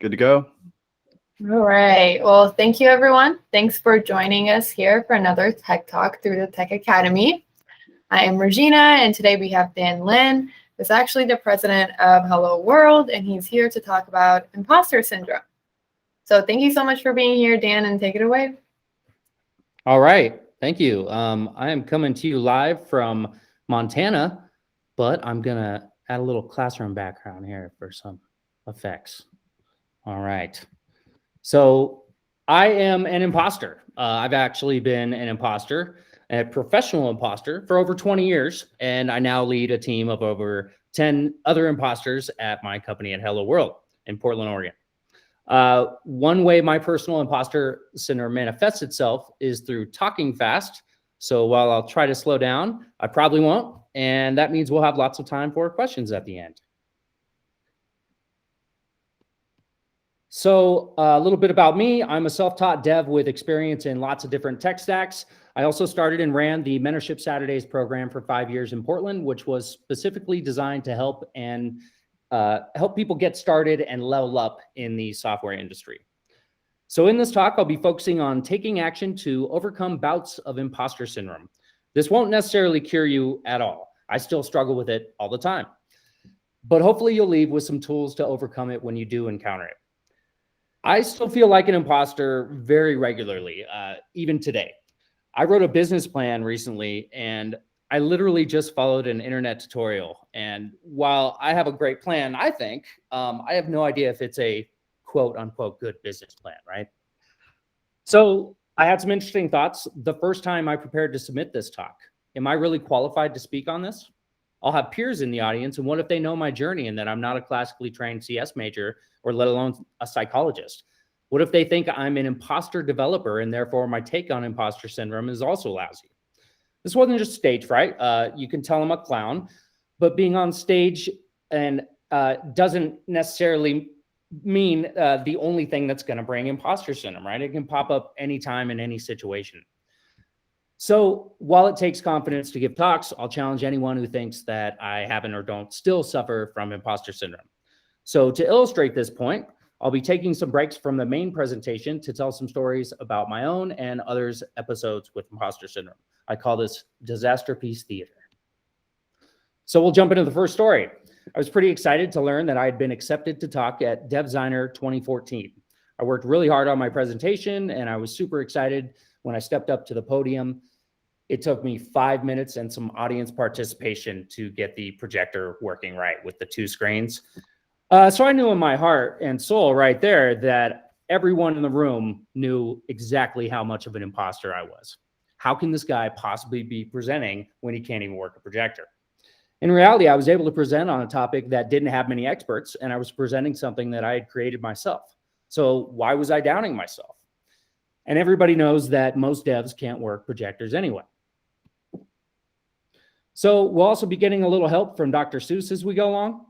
Good to go? All right. Well, thank you, everyone. Thanks for joining us here for another Tech Talk through the Tech Academy. I am Regina, and today we have Linn, who's actually the president of Hello World, and he's here to talk about imposter syndrome. So thank you so much for being here, Dan, and take it away. All right. Thank you. I am coming to you live from Montana, but I'm going to add a little classroom background here for some effects. All right. So I am an imposter. I've actually been an imposter, a professional imposter for over 20 years, and I now lead a team of over 10 other imposters at my company at Hello World in Portland, Oregon. One way my personal imposter syndrome manifests itself is through talking fast. So while I'll try to slow down, I probably won't. And that means we'll have lots of time for questions at the end. So a little bit about me. I'm a self-taught dev with experience in lots of different tech stacks. I also started and ran the Mentorship Saturdays program for 5 years in Portland, which was specifically designed to help people get started and level up in the software industry. So in this talk, I'll be focusing on taking action to overcome bouts of imposter syndrome. This won't necessarily cure you at all. I still struggle with it all the time. But hopefully you'll leave with some tools to overcome it when you do encounter it. I still feel like an imposter very regularly, even today. I wrote a business plan recently, and I literally just followed an internet tutorial. And while I have a great plan, I think, I have no idea if it's a quote unquote good business plan, right? So I had some interesting thoughts the first time I prepared to submit this talk. Am I really qualified to speak on this? I'll have peers in the audience, and what if they know my journey and that I'm not a classically trained CS major or let alone a psychologist? What if they think I'm an imposter developer and therefore my take on imposter syndrome is also lousy? This wasn't just stage fright. You can tell I'm a clown, but being on stage and doesn't necessarily mean the only thing that's going to bring imposter syndrome, right? It can pop up anytime in any situation. So while it takes confidence to give talks, I'll challenge anyone who thinks that I haven't or don't still suffer from imposter syndrome. So to illustrate this point, I'll be taking some breaks from the main presentation to tell some stories about my own and others' episodes with imposter syndrome. I call this disaster piece theater. So we'll jump into the first story. I was pretty excited to learn that I had been accepted to talk at DevZiner 2014. I worked really hard on my presentation, and I was super excited when I stepped up to the podium. It took me 5 minutes and some audience participation to get the projector working right with the two screens. So I knew in my heart and soul right there that everyone in the room knew exactly how much of an imposter I was. How can this guy possibly be presenting when he can't even work a projector? In reality, I was able to present on a topic that didn't have many experts, and I was presenting something that I had created myself. So why was I doubting myself? And everybody knows that most devs can't work projectors anyway. So we'll also be getting a little help from Dr. Seuss as we go along.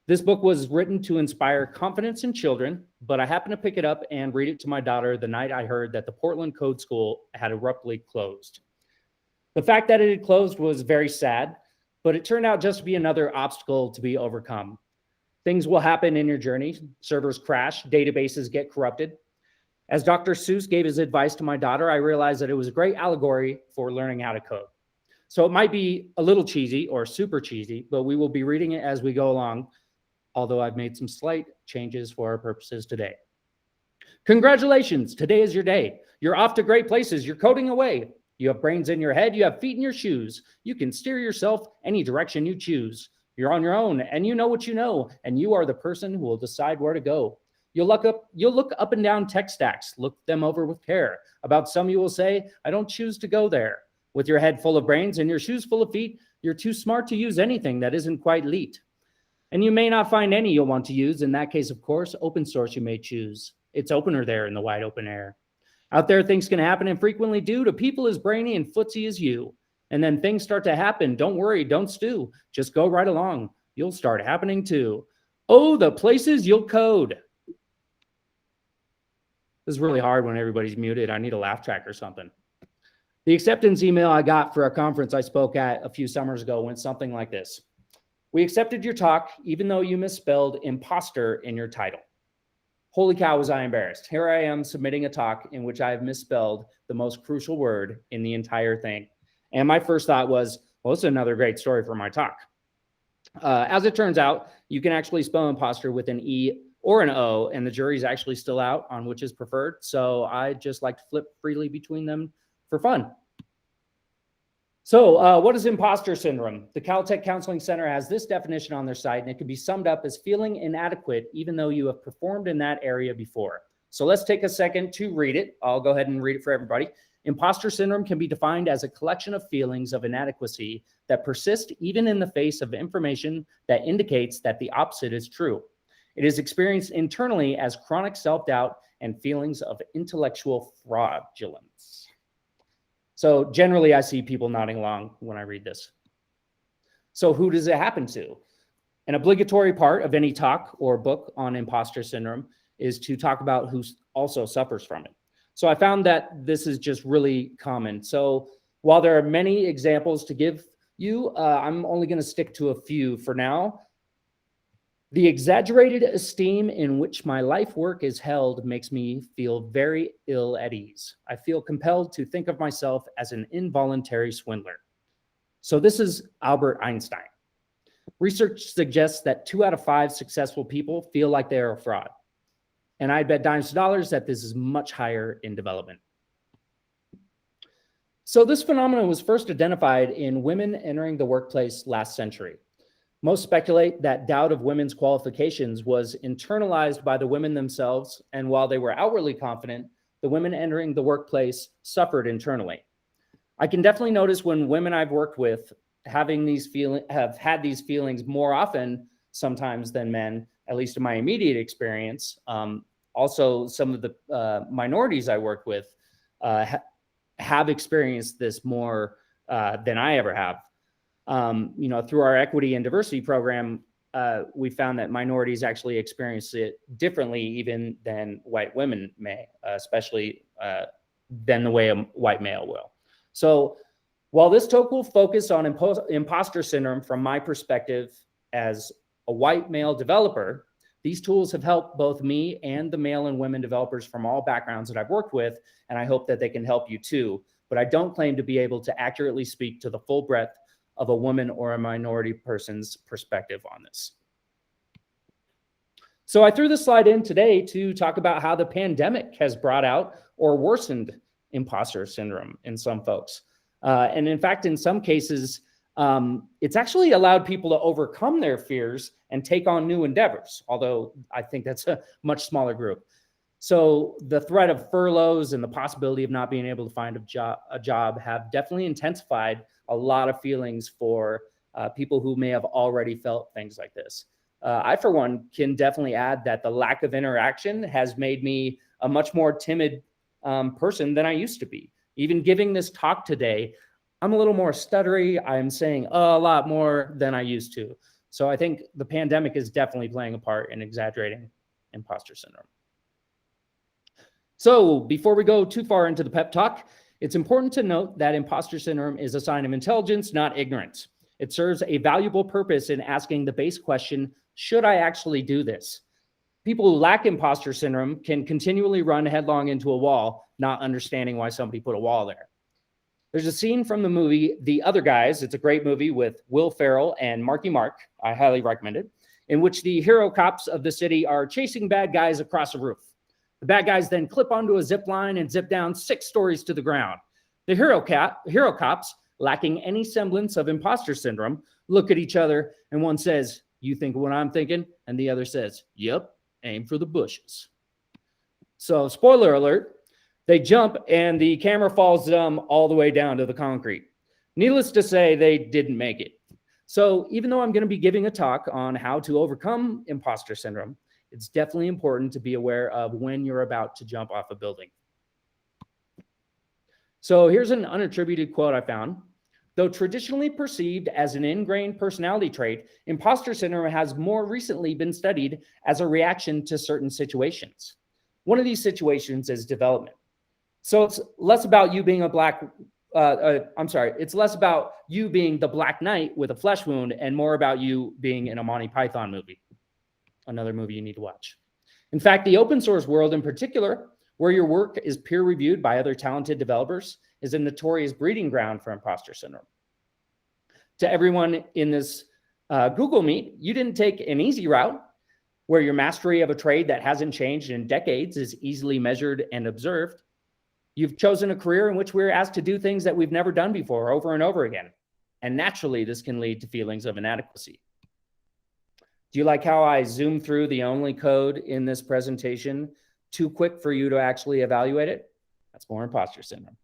This book was written to inspire confidence in children, but I happened to pick it up and read it to my daughter the night I heard that the Portland Code School had abruptly closed. The fact that it had closed was very sad, but it turned out just to be another obstacle to be overcome. Things will happen in your journey. Servers crash, databases get corrupted. As Dr. Seuss gave his advice to my daughter, I realized that it was a great allegory for learning how to code. So it might be a little cheesy or super cheesy, but we will be reading it as we go along, although I've made some slight changes for our purposes today. Congratulations, today is your day. You're off to great places, you're coding away. You have brains in your head, you have feet in your shoes. You can steer yourself any direction you choose. You're on your own, and you know what you know, and you are the person who will decide where to go. You'll look up and down tech stacks, look them over with care. About some you will say, I don't choose to go there. With your head full of brains and your shoes full of feet, you're too smart to use anything that isn't quite elite. And you may not find any you'll want to use. In that case, of course, open source you may choose. It's opener there in the wide open air. Out there, things can happen and frequently do to people as brainy and footsy as you. And then things start to happen. Don't worry, don't stew. Just go right along. You'll start happening too. Oh, the places you'll code. This is really hard when everybody's muted. I need a laugh track or something. The acceptance email I got for a conference I spoke at a few summers ago went something like this. We accepted your talk, even though you misspelled imposter in your title. Holy cow, was I embarrassed. Here I am submitting a talk in which I have misspelled the most crucial word in the entire thing. And my first thought was, well, this is another great story for my talk. As it turns out, you can actually spell imposter with an E or an O, and the jury's actually still out on which is preferred. So I just like to flip freely between them for fun. So what is imposter syndrome? The Caltech Counseling Center has this definition on their site, and it can be summed up as feeling inadequate even though you have performed in that area before. So let's take a second to read it. I'll go ahead and read it for everybody. Imposter syndrome can be defined as a collection of feelings of inadequacy that persist even in the face of information that indicates that the opposite is true. It is experienced internally as chronic self-doubt and feelings of intellectual fraudulence. So generally, I see people nodding along when I read this. So who does it happen to? An obligatory part of any talk or book on imposter syndrome is to talk about who also suffers from it. So I found that this is just really common. So while there are many examples to give you, I'm only going to stick to a few for now. The exaggerated esteem in which my life work is held makes me feel very ill at ease. I feel compelled to think of myself as an involuntary swindler. So this is Albert Einstein. Research suggests that 2 out of 5 successful people feel like they are a fraud. And I bet dimes to dollars that this is much higher in development. So this phenomenon was first identified in women entering the workplace last century. Most speculate that doubt of women's qualifications was internalized by the women themselves, and while they were outwardly confident, the women entering the workplace suffered internally. I can definitely notice when women I've worked with have had these feelings more often sometimes than men, at least in my immediate experience. Also, some of the minorities I worked with have experienced this more than I ever have. Through our equity and diversity program, we found that minorities actually experience it differently even than white women may, especially than the way a white male will. So while this talk will focus on imposter syndrome from my perspective as a white male developer, these tools have helped both me and the male and women developers from all backgrounds that I've worked with, and I hope that they can help you too. But I don't claim to be able to accurately speak to the full breadth of a woman or a minority person's perspective on this. So I threw this slide in today to talk about how the pandemic has brought out or worsened imposter syndrome in some folks. And in fact, in some cases, it's actually allowed people to overcome their fears and take on new endeavors, although I think that's a much smaller group. So the threat of furloughs and the possibility of not being able to find a job have definitely intensified a lot of feelings for people who may have already felt things like this. I, for one, can definitely add that the lack of interaction has made me a much more timid person than I used to be. Even giving this talk today, I'm a little more stuttery. I'm saying a lot more than I used to. So I think the pandemic is definitely playing a part in exaggerating imposter syndrome. So before we go too far into the pep talk, it's important to note that imposter syndrome is a sign of intelligence, not ignorance. It serves a valuable purpose in asking the base question, should I actually do this? People who lack imposter syndrome can continually run headlong into a wall, not understanding why somebody put a wall there. There's a scene from the movie The Other Guys. It's a great movie with Will Ferrell and Marky Mark. I highly recommend it, in which the hero cops of the city are chasing bad guys across a roof. The bad guys then clip onto a zip line and zip down 6 stories to the ground. The hero cops, lacking any semblance of imposter syndrome, look at each other and one says, "You think what I'm thinking?" And the other says, "Yep, aim for the bushes." So spoiler alert, they jump and the camera follows them all the way down to the concrete. Needless to say, they didn't make it. So even though I'm going to be giving a talk on how to overcome imposter syndrome, it's definitely important to be aware of when you're about to jump off a building. So here's an unattributed quote I found. Though traditionally perceived as an ingrained personality trait, imposter syndrome has more recently been studied as a reaction to certain situations. One of these situations is development. So it's less about you being it's less about you being the Black Knight with a flesh wound and more about you being in a Monty Python movie. Another movie you need to watch. In fact, the open source world in particular, where your work is peer reviewed by other talented developers, is a notorious breeding ground for imposter syndrome. To everyone in this Google Meet, you didn't take an easy route where your mastery of a trade that hasn't changed in decades is easily measured and observed. You've chosen a career in which we're asked to do things that we've never done before over and over again. And naturally, this can lead to feelings of inadequacy. Do you like how I zoom through the only code in this presentation too quick for you to actually evaluate it? That's more imposter syndrome.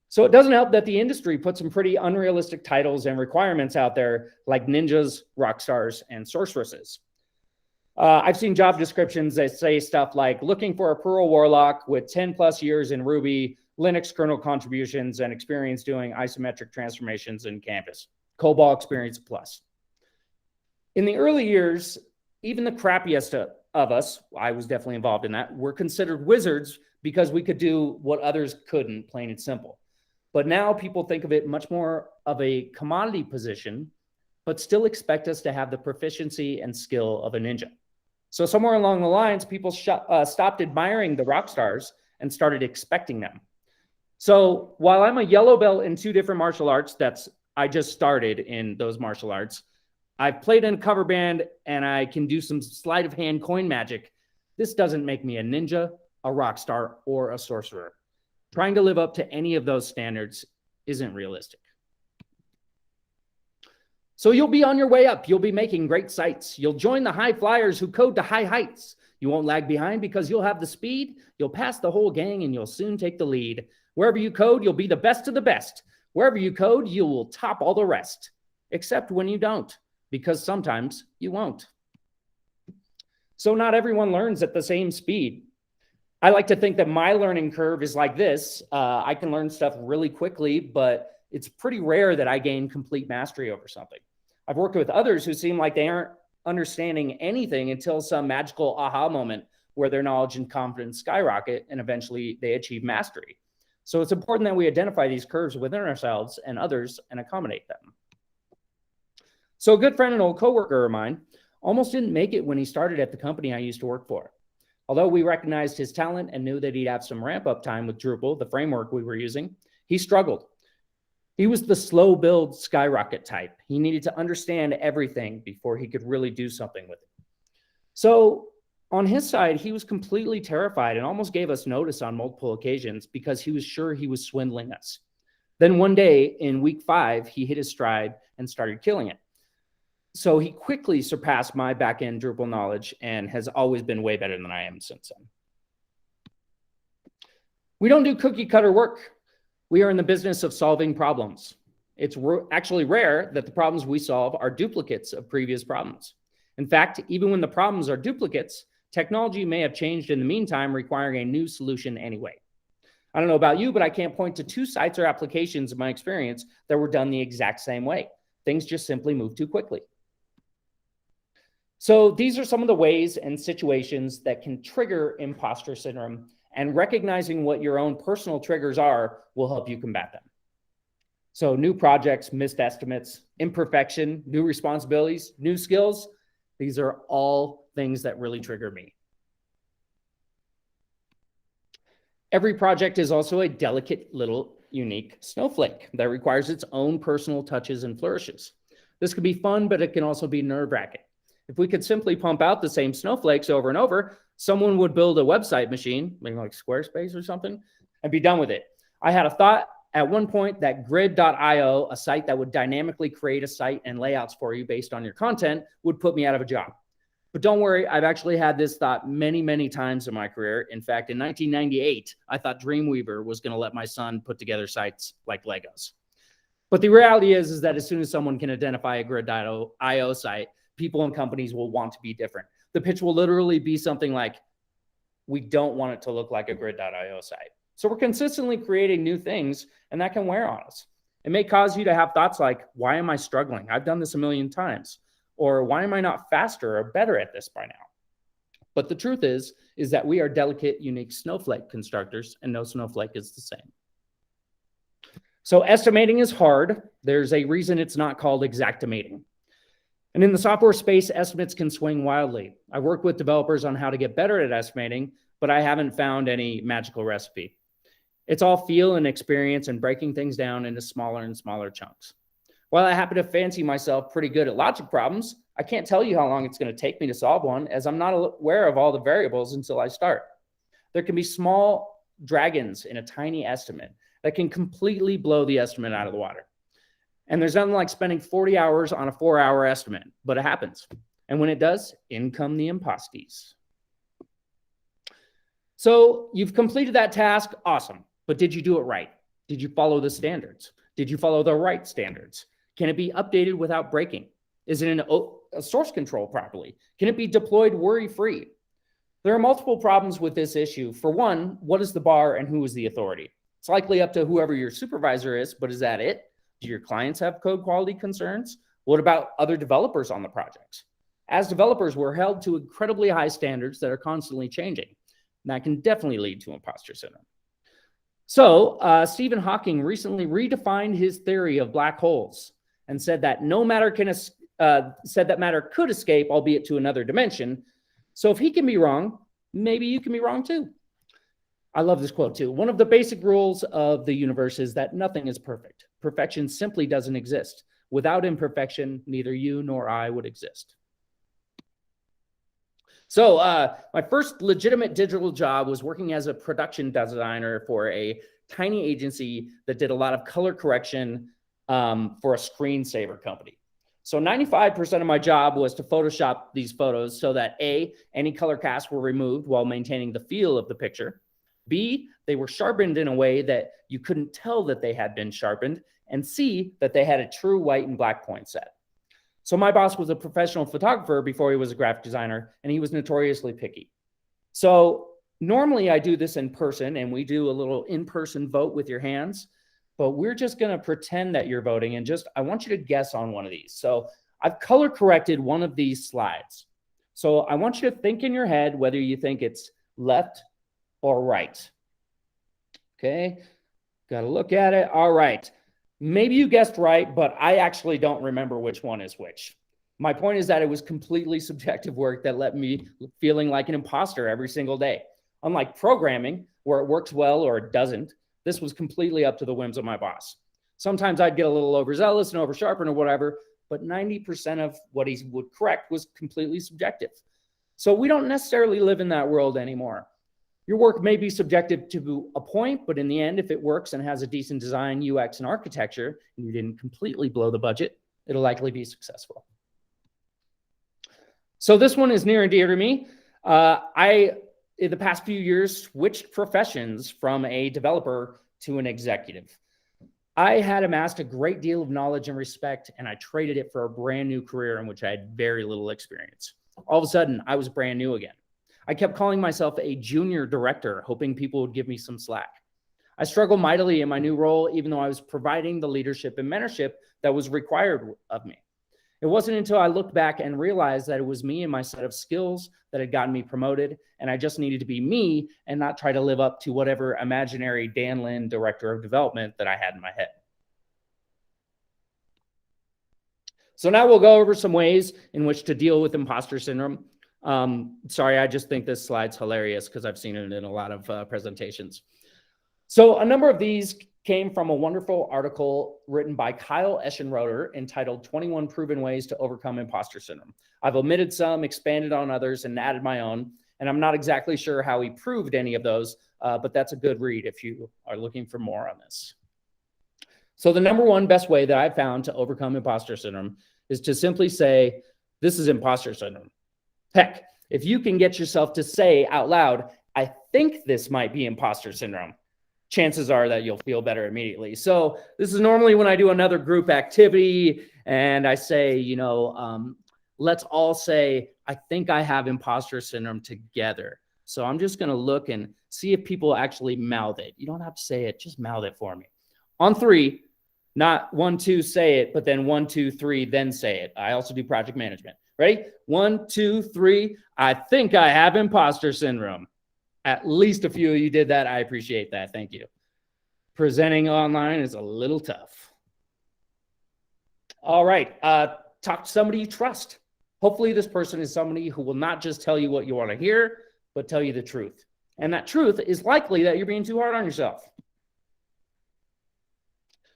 So it doesn't help that the industry put some pretty unrealistic titles and requirements out there, like ninjas, rock stars, and sorceresses. I've seen job descriptions that say stuff like looking for a Pearl Warlock with 10 plus years in Ruby, Linux kernel contributions, and experience doing isometric transformations in Canvas. COBOL experience plus. In the early years, even the crappiest of us, I was definitely involved in that, were considered wizards because we could do what others couldn't, plain and simple. But now people think of it much more of a commodity position, but still expect us to have the proficiency and skill of a ninja. So somewhere along the lines, people stopped admiring the rock stars and started expecting them. So while I'm a yellow belt in 2 different martial arts, I just started in those martial arts, I've played in a cover band and I can do some sleight of hand coin magic. This doesn't make me a ninja, a rock star, or a sorcerer. Trying to live up to any of those standards isn't realistic. So you'll be on your way up. You'll be making great sites. You'll join the high flyers who code to high heights. You won't lag behind because you'll have the speed. You'll pass the whole gang and you'll soon take the lead. Wherever you code, you'll be the best of the best. Wherever you code, you will top all the rest. Except when you don't, because sometimes you won't. So not everyone learns at the same speed. I like to think that my learning curve is like this. I can learn stuff really quickly, but it's pretty rare that I gain complete mastery over something. I've worked with others who seem like they aren't understanding anything until some magical aha moment where their knowledge and confidence skyrocket and eventually they achieve mastery. So it's important that we identify these curves within ourselves and others and accommodate them. So a good friend and old coworker of mine almost didn't make it when he started at the company I used to work for. Although we recognized his talent and knew that he'd have some ramp up time with Drupal, the framework we were using, he struggled. He was the slow build skyrocket type. He needed to understand everything before he could really do something with it. So on his side, he was completely terrified and almost gave us notice on multiple occasions because he was sure he was swindling us. Then one day in week 5, he hit his stride and started killing it. So he quickly surpassed my back-end Drupal knowledge and has always been way better than I am since then. We don't do cookie cutter work. We are in the business of solving problems. It's actually rare that the problems we solve are duplicates of previous problems. In fact, even when the problems are duplicates, technology may have changed in the meantime, requiring a new solution anyway. I don't know about you, but I can't point to 2 sites or applications in my experience that were done the exact same way. Things just simply move too quickly. So these are some of the ways and situations that can trigger imposter syndrome, and recognizing what your own personal triggers are will help you combat them. So new projects, missed estimates, imperfection, new responsibilities, new skills, these are all things that really trigger me. Every project is also a delicate little unique snowflake that requires its own personal touches and flourishes. This can be fun, but it can also be nerve-wracking. If we could simply pump out the same snowflakes over and over, someone would build a website machine, maybe like Squarespace or something, and be done with it. I had a thought at one point that grid.io, a site that would dynamically create a site and layouts for you based on your content, would put me out of a job. But don't worry, I've actually had this thought many, many times in my career. In fact, in 1998, I thought Dreamweaver was going to let my son put together sites like Legos. But the reality is that as soon as someone can identify a grid.io site, people and companies will want to be different. The pitch will literally be something like, we don't want it to look like a grid.io site. So we're consistently creating new things, and that can wear on us. It may cause you to have thoughts like, why am I struggling? I've done this a million times. Or why am I not faster or better at this by now? But the truth is that we are delicate, unique snowflake constructors, and no snowflake is the same. So estimating is hard. There's a reason it's not called exactimating. And in the software space, estimates can swing wildly. I work with developers on how to get better at estimating, but I haven't found any magical recipe. It's all feel and experience and breaking things down into smaller and smaller chunks. While I happen to fancy myself pretty good at logic problems, I can't tell you how long it's going to take me to solve one, as I'm not aware of all the variables until I start. There can be small dragons in a tiny estimate that can completely blow the estimate out of the water. And there's nothing like spending 40 hours on a 4-hour estimate, but it happens. And when it does, in come the imposties. So you've completed that task, awesome. But did you do it right? Did you follow the standards? Did you follow the right standards? Can it be updated without breaking? Is it in a source control properly? Can it be deployed worry-free? There are multiple problems with this issue. For one, what is the bar and who is the authority? It's likely up to whoever your supervisor is, but is that it? Do your clients have code quality concerns? What about other developers on the projects? As developers, we're held to incredibly high standards that are constantly changing. And that can definitely lead to imposter syndrome. So Stephen Hawking recently redefined his theory of black holes and said that matter could escape, albeit to another dimension. So if he can be wrong, maybe you can be wrong too. I love this quote too. One of the basic rules of the universe is that nothing is perfect. Perfection simply doesn't exist. Without imperfection, neither you nor I would exist. So my first legitimate digital job was working as a production designer for a tiny agency that did a lot of color correction for a screensaver company. So 95% of my job was to Photoshop these photos so that A, any color casts were removed while maintaining the feel of the picture. B, they were sharpened in a way that you couldn't tell that they had been sharpened. And C, that they had a true white and black point set. So my boss was a professional photographer before he was a graphic designer, and he was notoriously picky. So normally I do this in person, and we do a little in-person vote with your hands, but we're just going to pretend that you're voting, and I want you to guess on one of these. So I've color corrected one of these slides. So I want you to think in your head whether you think it's left or right. Okay, got to look at it. All right. Maybe you guessed right, but I actually don't remember which one is which. My point is that it was completely subjective work that left me feeling like an imposter every single day. Unlike programming, where it works well or it doesn't, this was completely up to the whims of my boss. Sometimes I'd get a little overzealous and oversharpen or whatever, but 90% of what he would correct was completely subjective. So we don't necessarily live in that world anymore. Your work may be subjective to a point, but in the end, if it works and has a decent design, UX, and architecture, and you didn't completely blow the budget, it'll likely be successful. So this one is near and dear to me. In the past few years, switched professions from a developer to an executive. I had amassed a great deal of knowledge and respect, and I traded it for a brand new career in which I had very little experience. All of a sudden, I was brand new again. I kept calling myself a junior director, hoping people would give me some slack. I struggled mightily in my new role, even though I was providing the leadership and mentorship that was required of me. It wasn't until I looked back and realized that it was me and my set of skills that had gotten me promoted, and I just needed to be me and not try to live up to whatever imaginary Dan Linn director of development that I had in my head. So now we'll go over some ways in which to deal with imposter syndrome. Sorry, I just think this slide's hilarious because I've seen it in a lot of presentations. So a number of these came from a wonderful article written by Kyle Eschenroder entitled 21 Proven Ways to Overcome Imposter Syndrome. I've omitted some, expanded on others, and added my own. And I'm not exactly sure how he proved any of those, but that's a good read if you are looking for more on this. So the number one best way that I've found to overcome imposter syndrome is to simply say, this is imposter syndrome. Heck, if you can get yourself to say out loud, I think this might be imposter syndrome, chances are that you'll feel better immediately. So this is normally when I do another group activity and I say, let's all say, I think I have imposter syndrome together. So I'm just going to look and see if people actually mouth it. You don't have to say it, just mouth it for me. On 3, not 1, 2, say it, but then 1, 2, 3, then say it. I also do project management. Ready? 1, 2, 3. I think I have imposter syndrome. At least a few of you did that. I appreciate that. Thank you. Presenting online is a little tough. All right. talk to somebody you trust. Hopefully this person is somebody who will not just tell you what you want to hear, but tell you the truth. And that truth is likely that you're being too hard on yourself.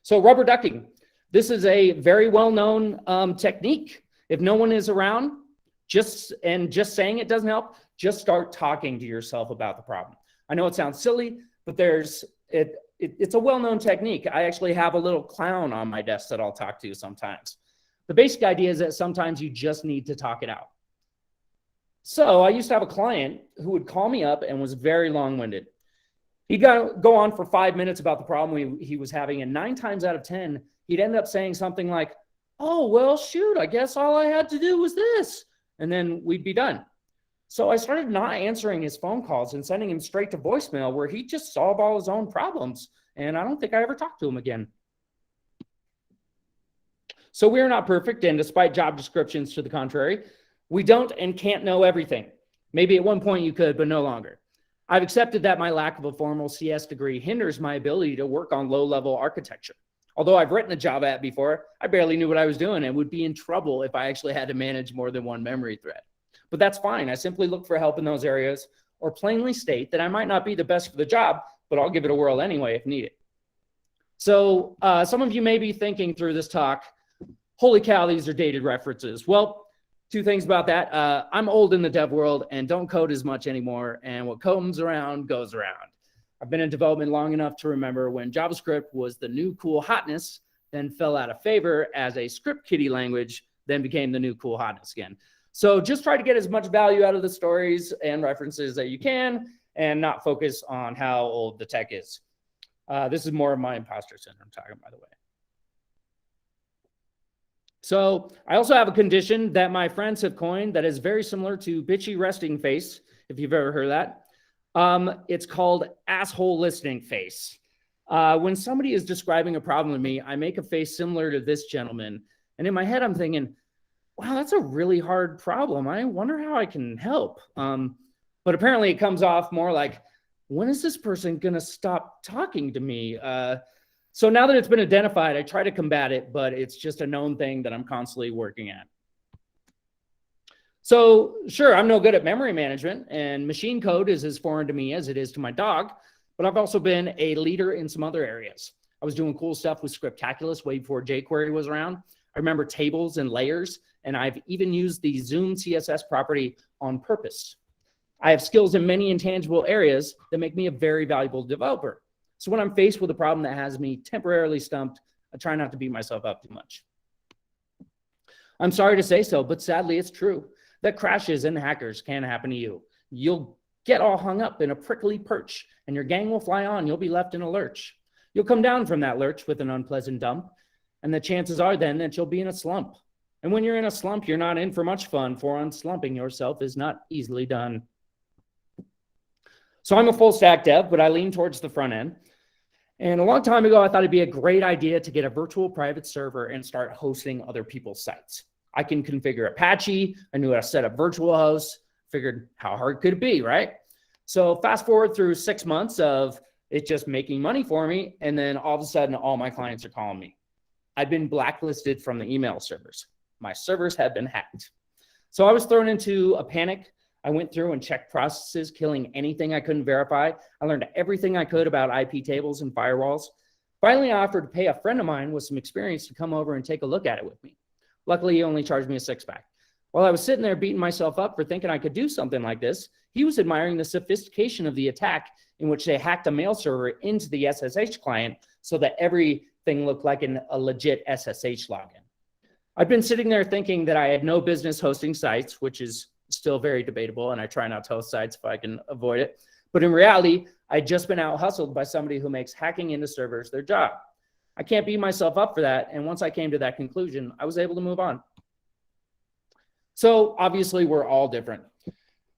So rubber ducking. This is a very well-known technique. If no one is around, just saying it doesn't help, just start talking to yourself about the problem. I know it sounds silly, but it's a well-known technique. I actually have a little clown on my desk that I'll talk to sometimes. The basic idea is that sometimes you just need to talk it out. So I used to have a client who would call me up and was very long-winded. He'd go on for 5 minutes about the problem he was having, and 9 times out of 10, he'd end up saying something like, oh, well, shoot, I guess all I had to do was this. And then we'd be done. So I started not answering his phone calls and sending him straight to voicemail where he'd just solve all his own problems. And I don't think I ever talked to him again. So we're not perfect, and despite job descriptions to the contrary, we don't and can't know everything. Maybe at one point you could, but no longer. I've accepted that my lack of a formal CS degree hinders my ability to work on low-level architecture. Although I've written a Java app before, I barely knew what I was doing and would be in trouble if I actually had to manage more than one memory thread. But that's fine. I simply look for help in those areas or plainly state that I might not be the best for the job, but I'll give it a whirl anyway if needed. So some of you may be thinking through this talk, holy cow, these are dated references. Well, 2 things about that. I'm old in the dev world and don't code as much anymore. And what comes around goes around. I've been in development long enough to remember when JavaScript was the new cool hotness, then fell out of favor as a script kiddie language, then became the new cool hotness again. So just try to get as much value out of the stories and references that you can and not focus on how old the tech is. This is more of my imposter syndrome talking, by the way. So I also have a condition that my friends have coined that is very similar to bitchy resting face, if you've ever heard that. It's called asshole listening face. When somebody is describing a problem to me, I make a face similar to this gentleman. And in my head, I'm thinking, wow, that's a really hard problem. I wonder how I can help. But apparently it comes off more like, when is this person going to stop talking to me? So now that it's been identified, I try to combat it, but it's just a known thing that I'm constantly working at. So sure, I'm no good at memory management, and machine code is as foreign to me as it is to my dog, but I've also been a leader in some other areas. I was doing cool stuff with Scriptaculous way before jQuery was around. I remember tables and layers, and I've even used the Zoom CSS property on purpose. I have skills in many intangible areas that make me a very valuable developer. So when I'm faced with a problem that has me temporarily stumped, I try not to beat myself up too much. I'm sorry to say so, but sadly it's true that crashes and hackers can happen to you. You'll get all hung up in a prickly perch and your gang will fly on. You'll be left in a lurch. You'll come down from that lurch with an unpleasant dump, and the chances are then that you'll be in a slump. And when you're in a slump, you're not in for much fun, for unslumping yourself is not easily done. So I'm a full stack dev, but I lean towards the front end. And a long time ago, I thought it'd be a great idea to get a virtual private server and start hosting other people's sites. I can configure Apache. I knew how to set up virtual hosts. Figured how hard could it be, right? So fast forward through 6 months of it just making money for me. And then all of a sudden, all my clients are calling me. I've been blacklisted from the email servers. My servers have been hacked. So I was thrown into a panic. I went through and checked processes, killing anything I couldn't verify. I learned everything I could about IP tables and firewalls. Finally, I offered to pay a friend of mine with some experience to come over and take a look at it with me. Luckily, he only charged me a 6-pack. While I was sitting there beating myself up for thinking I could do something like this, he was admiring the sophistication of the attack in which they hacked a mail server into the SSH client so that everything looked like a legit SSH login. I've been sitting there thinking that I had no business hosting sites, which is still very debatable, and I try not to host sites if I can avoid it. But in reality, I'd just been out hustled by somebody who makes hacking into servers their job. I can't beat myself up for that, and once I came to that conclusion, I was able to move on. So obviously, we're all different.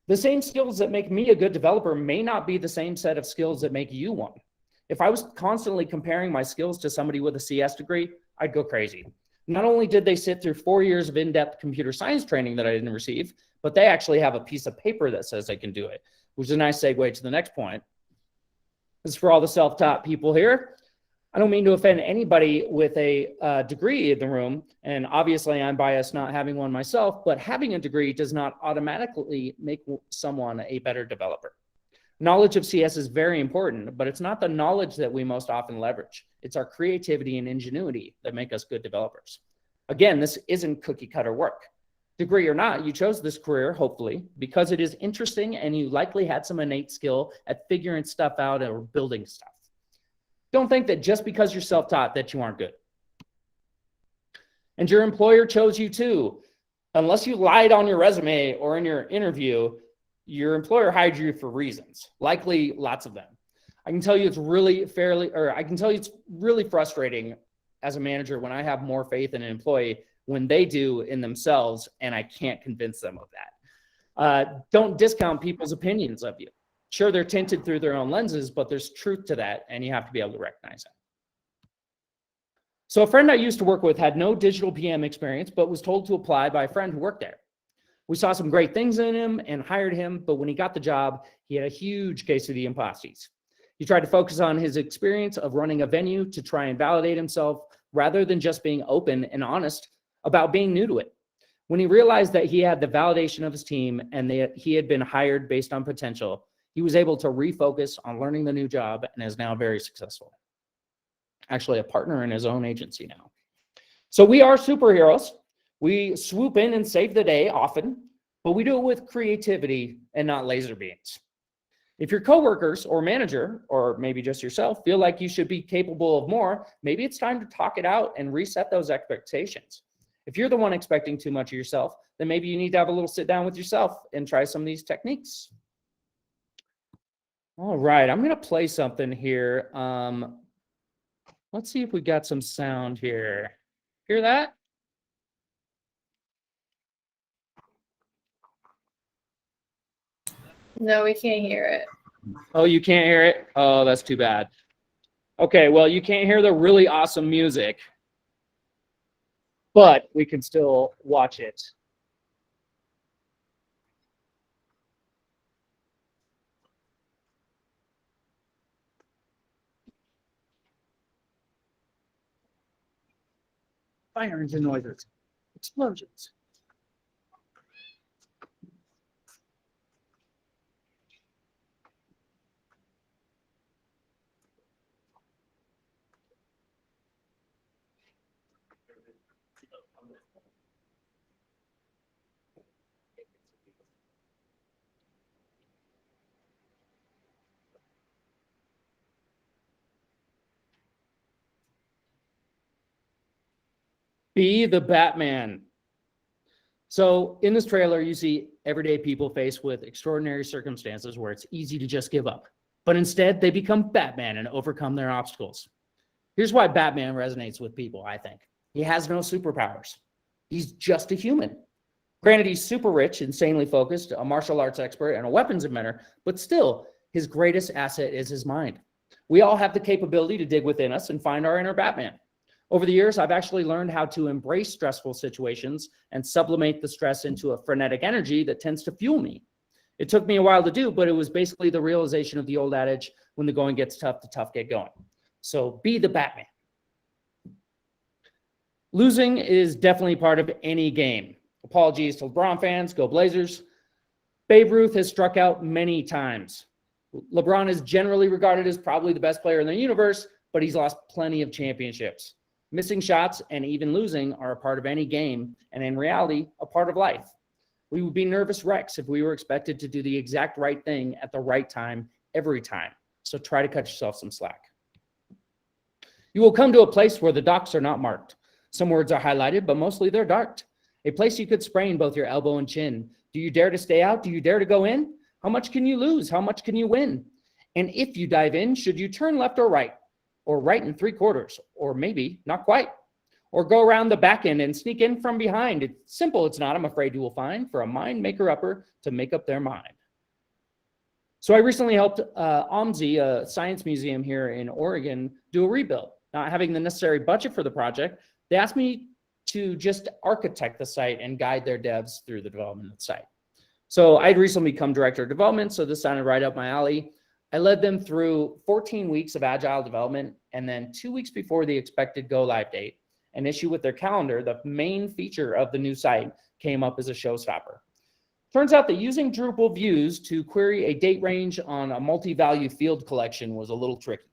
The same skills that make me a good developer may not be the same set of skills that make you one. If I was constantly comparing my skills to somebody with a CS degree, I'd go crazy. Not only did they sit through 4 years of in-depth computer science training that I didn't receive, but they actually have a piece of paper that says they can do it, which is a nice segue to the next point. This is for all the self-taught people here. I don't mean to offend anybody with a degree in the room, and obviously I'm biased not having one myself, but having a degree does not automatically make someone a better developer. Knowledge of CS is very important, but it's not the knowledge that we most often leverage. It's our creativity and ingenuity that make us good developers. Again, this isn't cookie cutter work. Degree or not, you chose this career, hopefully, because it is interesting and you likely had some innate skill at figuring stuff out or building stuff. Don't think that just because you're self-taught that you aren't good. And your employer chose you too. Unless you lied on your resume or in your interview, your employer hired you for reasons, likely lots of them. I can tell you it's really frustrating as a manager when I have more faith in an employee when they do in themselves and I can't convince them of that. Don't discount people's opinions of you. Sure, they're tinted through their own lenses, but there's truth to that, and you have to be able to recognize it. So a friend I used to work with had no digital PM experience, but was told to apply by a friend who worked there. We saw some great things in him and hired him, but when he got the job, he had a huge case of the imposties. He tried to focus on his experience of running a venue to try and validate himself rather than just being open and honest about being new to it. When he realized that he had the validation of his team and that he had been hired based on potential, he was able to refocus on learning the new job and is now very successful. Actually, a partner in his own agency now. So we are superheroes. We swoop in and save the day often, but we do it with creativity and not laser beams. If your coworkers or manager, or maybe just yourself, feel like you should be capable of more, maybe it's time to talk it out and reset those expectations. If you're the one expecting too much of yourself, then maybe you need to have a little sit down with yourself and try some of these techniques. All right, I'm going to play something here. Let's see if we got some sound here. Hear that? No, we can't hear it. Oh, you can't hear it? Oh, that's too bad. Okay, well, you can't hear the really awesome music, but we can still watch it. Fire engine noises, explosions. Be the Batman. So in this trailer, you see everyday people faced with extraordinary circumstances where it's easy to just give up. But instead, they become Batman and overcome their obstacles. Here's why Batman resonates with people, I think. He has no superpowers. He's just a human. Granted, he's super rich, insanely focused, a martial arts expert, and a weapons inventor, but still, his greatest asset is his mind. We all have the capability to dig within us and find our inner Batman. Over the years, I've actually learned how to embrace stressful situations and sublimate the stress into a frenetic energy that tends to fuel me. It took me a while to do, but it was basically the realization of the old adage, when the going gets tough, the tough get going. So be the Batman. Losing is definitely part of any game. Apologies to LeBron fans, go Blazers. Babe Ruth has struck out many times. LeBron is generally regarded as probably the best player in the universe, but he's lost plenty of championships. Missing shots and even losing are a part of any game, and in reality, a part of life. We would be nervous wrecks if we were expected to do the exact right thing at the right time, every time. So try to cut yourself some slack. You will come to a place where the docks are not marked. Some words are highlighted, but mostly they're darked. A place you could sprain both your elbow and chin. Do you dare to stay out? Do you dare to go in? How much can you lose? How much can you win? And if you dive in, should you turn left or right? Or right and 3/4, or maybe not quite, or go around the back end and sneak in from behind. It's simple, it's not, I'm afraid you will find, for a mind maker-upper to make up their mind. So I recently helped OMSI, a science museum here in Oregon, do a rebuild. Not having the necessary budget for the project, they asked me to just architect the site and guide their devs through the development of the site. So I'd recently become director of development, so this sounded right up my alley. I led them through 14 weeks of agile development, and then 2 weeks before the expected go live date, an issue with their calendar, the main feature of the new site, came up as a showstopper. Turns out that using Drupal views to query a date range on a multi-value field collection was a little tricky.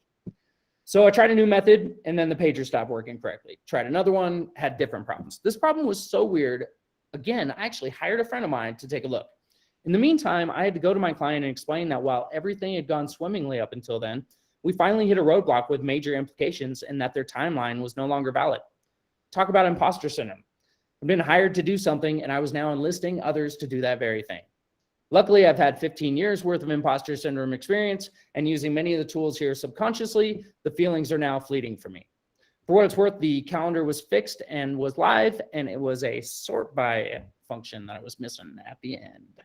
So I tried a new method, and then the pager stopped working correctly. Tried another one, had different problems. This problem was so weird. Again, I actually hired a friend of mine to take a look. In the meantime, I had to go to my client and explain that while everything had gone swimmingly up until then, we finally hit a roadblock with major implications and that their timeline was no longer valid. Talk about imposter syndrome. I've been hired to do something, and I was now enlisting others to do that very thing. Luckily, I've had 15 years worth of imposter syndrome experience, and using many of the tools here subconsciously, the feelings are now fleeting for me. For what it's worth, the calendar was fixed and was live, and it was a sort by function that I was missing at the end.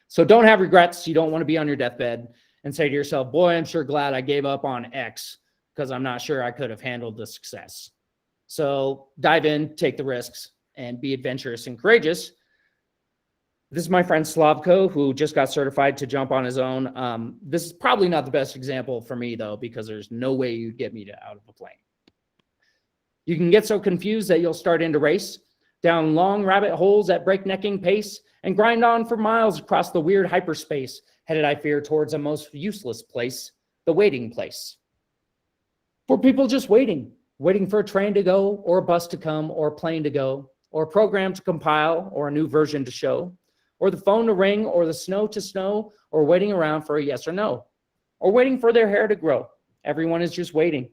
So don't have regrets. You don't want to be on your deathbed and say to yourself, boy, I'm sure glad I gave up on X because I'm not sure I could have handled the success. So dive in, take the risks, and be adventurous and courageous. This is my friend Slavko, who just got certified to jump on his own. This is probably not the best example for me, though, because there's no way you'd get me out of a plane. You can get so confused that you'll start into race, down long rabbit holes at breaknecking pace, and grind on for miles across the weird hyperspace, headed, I fear, towards a most useless place, the waiting place. For people just waiting for a train to go, or a bus to come, or a plane to go, or a program to compile, or a new version to show, or the phone to ring, or the snow to snow, or waiting around for a yes or no, or waiting for their hair to grow. Everyone is just waiting.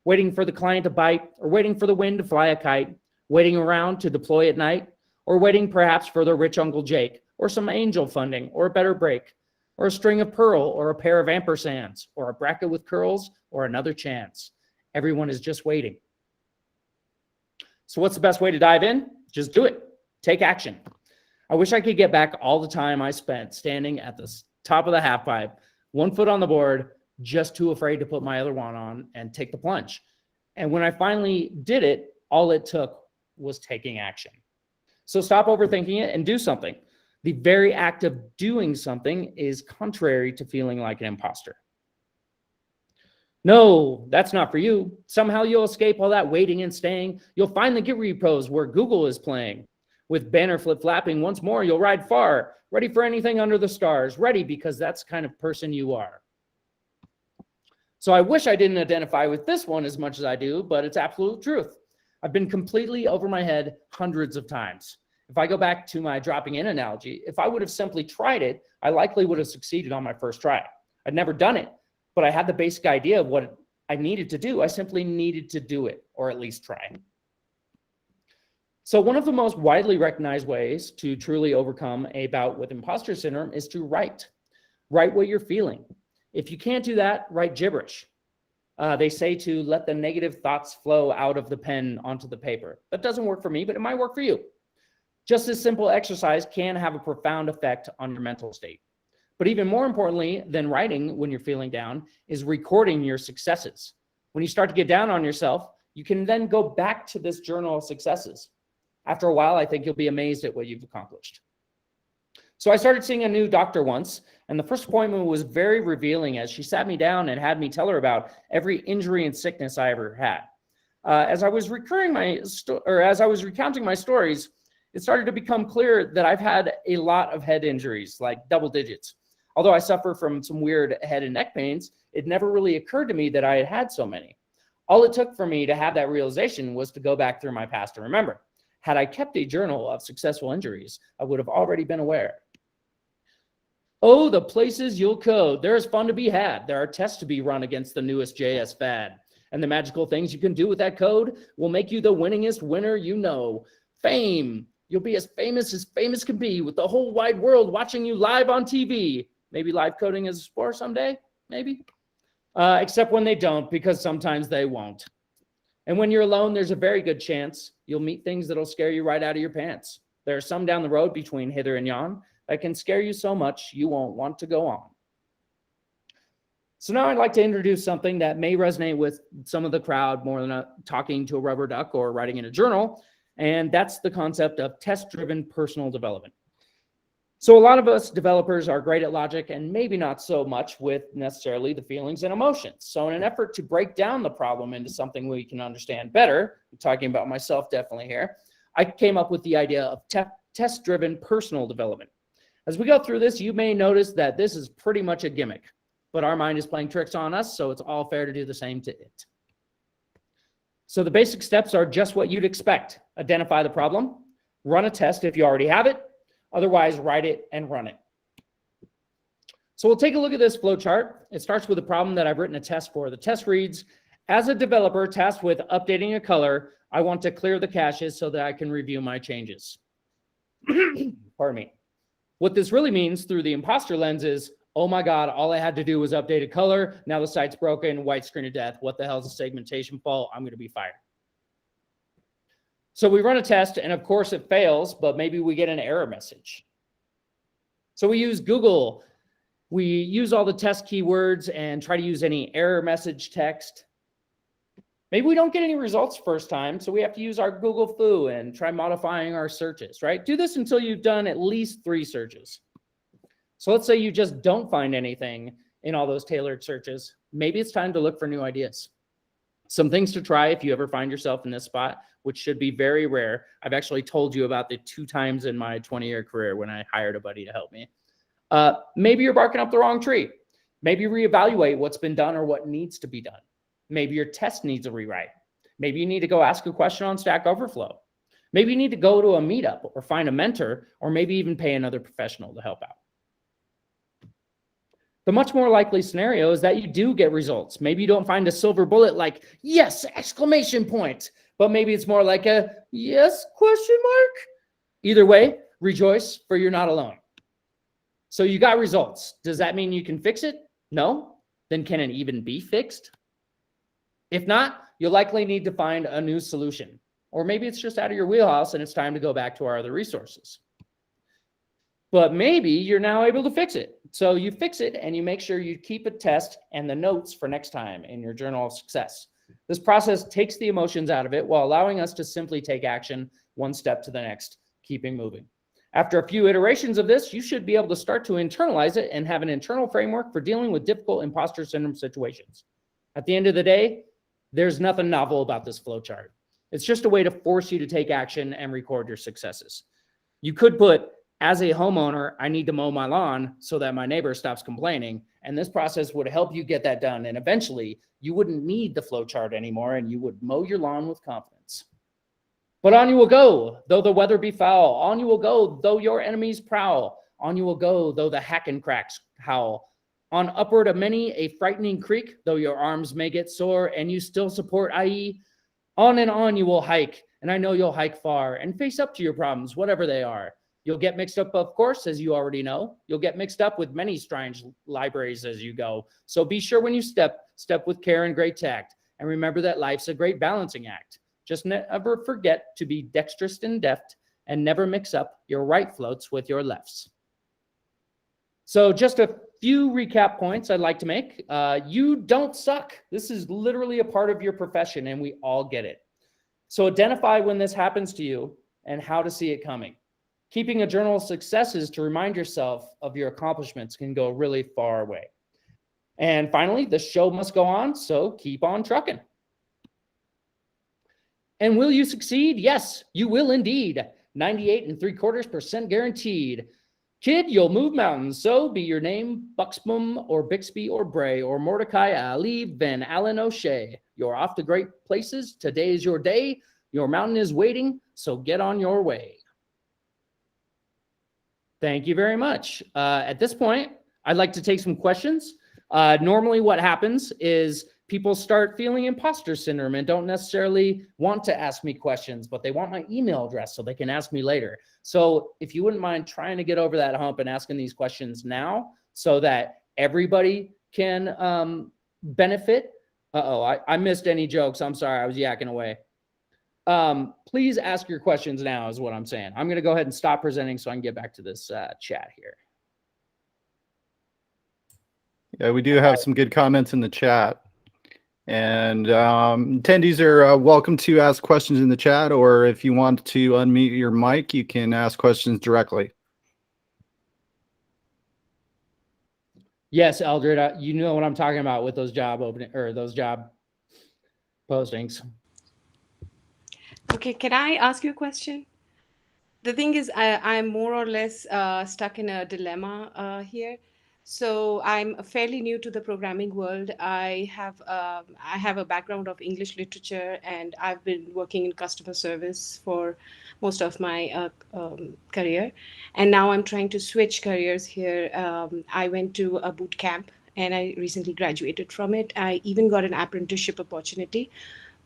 Waiting for the client to bite, or waiting for the wind to fly a kite, waiting around to deploy at night, or waiting perhaps for their rich Uncle Jake, or some angel funding, or a better break, or a string of pearl, or a pair of ampersands, or a bracket with curls, or another chance. Everyone is just waiting. So what's the best way to dive in? Just do it. Take action. I wish I could get back all the time I spent standing at the top of the half pipe, 1 foot on the board, just too afraid to put my other one on and take the plunge. And when I finally did it, all it took was taking action. So stop overthinking it and do something. The very act of doing something is contrary to feeling like an imposter. No, that's not for you. Somehow you'll escape all that waiting and staying. You'll find the Git repos where Google is playing. With banner flip-flapping once more, you'll ride far, ready for anything under the stars, ready because that's the kind of person you are. So I wish I didn't identify with this one as much as I do, but it's absolute truth. I've been completely over my head hundreds of times. If I go back to my dropping in analogy, if I would have simply tried it, I likely would have succeeded on my first try. I'd never done it, but I had the basic idea of what I needed to do. I simply needed to do it, or at least try. So one of the most widely recognized ways to truly overcome a bout with imposter syndrome is to write. Write what you're feeling. If you can't do that, write gibberish. They say to let the negative thoughts flow out of the pen onto the paper. That doesn't work for me, but it might work for you. Just this simple exercise can have a profound effect on your mental state. But even more importantly than writing when you're feeling down is recording your successes. When you start to get down on yourself, you can then go back to this journal of successes. After a while, I think you'll be amazed at what you've accomplished. So I started seeing a new doctor once, and the first appointment was very revealing as she sat me down and had me tell her about every injury and sickness I ever had. As I was recounting my stories, it started to become clear that I've had a lot of head injuries, like double digits. Although I suffer from some weird head and neck pains, it never really occurred to me that I had had so many. All it took for me to have that realization was to go back through my past and remember. Had I kept a journal of successful injuries, I would have already been aware. Oh, the places you'll code. There is fun to be had. There are tests to be run against the newest JS fad. And the magical things you can do with that code will make you the winningest winner you know. Fame. You'll be as famous can be, with the whole wide world watching you live on TV. Maybe live coding is a sport someday, maybe. Except when they don't, because sometimes they won't. And when you're alone, there's a very good chance you'll meet things that'll scare you right out of your pants. There are some down the road between hither and yon that can scare you so much you won't want to go on. So now I'd like to introduce something that may resonate with some of the crowd more than talking to a rubber duck or writing in a journal, and that's the concept of test-driven personal development. So a lot of us developers are great at logic and maybe not so much with necessarily the feelings and emotions. So in an effort to break down the problem into something we can understand better, I'm talking about myself definitely here, I came up with the idea of test-driven personal development. As we go through this, you may notice that this is pretty much a gimmick, but our mind is playing tricks on us, so it's all fair to do the same to it. So the basic steps are just what you'd expect. Identify the problem, run a test if you already have it, otherwise write it and run it. So we'll take a look at this flow chart. It starts with a problem that I've written a test for. The test reads, as a developer tasked with updating a color, I want to clear the caches so that I can review my changes. Pardon me. What this really means through the imposter lens is, oh my God, all I had to do was update a color. Now the site's broken, white screen of death. What the hell is a segmentation fault? I'm going to be fired. So we run a test, and of course it fails, but maybe we get an error message. So we use Google. We use all the test keywords and try to use any error message text. Maybe we don't get any results first time, so we have to use our Google foo and try modifying our searches, right? Do this until you've done at least 3 searches. So let's say you just don't find anything in all those tailored searches. Maybe it's time to look for new ideas. Some things to try if you ever find yourself in this spot, which should be very rare. I've actually told you about the 2 times in my 20-year career when I hired a buddy to help me. Maybe you're barking up the wrong tree. Maybe reevaluate what's been done or what needs to be done. Maybe your test needs a rewrite. Maybe you need to go ask a question on Stack Overflow. Maybe you need to go to a meetup or find a mentor, or maybe even pay another professional to help out. The much more likely scenario is that you do get results. Maybe you don't find a silver bullet like, yes, exclamation point, but maybe it's more like a yes, question mark. Either way, rejoice, for you're not alone. So you got results. Does that mean you can fix it? No? Then can it even be fixed? If not, you'll likely need to find a new solution. Or maybe it's just out of your wheelhouse and it's time to go back to our other resources. But maybe you're now able to fix it. So you fix it and you make sure you keep a test and the notes for next time in your journal of success. This process takes the emotions out of it while allowing us to simply take action one step to the next, keeping moving. After a few iterations of this, you should be able to start to internalize it and have an internal framework for dealing with difficult imposter syndrome situations. At the end of the day, there's nothing novel about this flowchart. It's just a way to force you to take action and record your successes. You could put, as a homeowner, I need to mow my lawn so that my neighbor stops complaining. And this process would help you get that done. And eventually you wouldn't need the flowchart anymore and you would mow your lawn with confidence. But on you will go, though the weather be foul. On you will go, though your enemies prowl. On you will go, though the hack and cracks howl. On upward of many a frightening creek, though your arms may get sore and you still support, i.e., on and on you will hike. And I know you'll hike far and face up to your problems, whatever they are. You'll get mixed up, of course, as you already know. You'll get mixed up with many strange libraries as you go. So be sure when you step with care and great tact. And remember that life's a great balancing act. Just never forget to be dexterous and deft and never mix up your right floats with your lefts. So just a few recap points I'd like to make. You don't suck. This is literally a part of your profession and we all get it. So identify when this happens to you and how to see it coming. Keeping a journal of successes to remind yourself of your accomplishments can go really far away. And finally, the show must go on, so keep on trucking. And will you succeed? Yes, you will indeed. 98.75% guaranteed. Kid, you'll move mountains, so be your name Buxbaum or Bixby or Bray or Mordecai Ali Van Allen O'Shea. You're off to great places. Today is your day. Your mountain is waiting, so get on your way. Thank you very much. At this point, I'd like to take some questions. Normally what happens is people start feeling imposter syndrome and don't necessarily want to ask me questions, but they want my email address so they can ask me later. So if you wouldn't mind trying to get over that hump and asking these questions now so that everybody can benefit. I missed any jokes. I'm sorry, I was yakking away. Please ask your questions now is what I'm saying. I'm going to go ahead and stop presenting so I can get back to this chat here. Yeah, we do have some good comments in the chat. And attendees are welcome to ask questions in the chat, or if you want to unmute your mic, you can ask questions directly. Yes, Eldred, you know what I'm talking about with those job postings. Okay, can I ask you a question? The thing is, I'm more or less stuck in a dilemma here. So I'm fairly new to the programming world. I have a background of English literature, and I've been working in customer service for most of my career. And now I'm trying to switch careers here. I went to a boot camp, and I recently graduated from it. I even got an apprenticeship opportunity,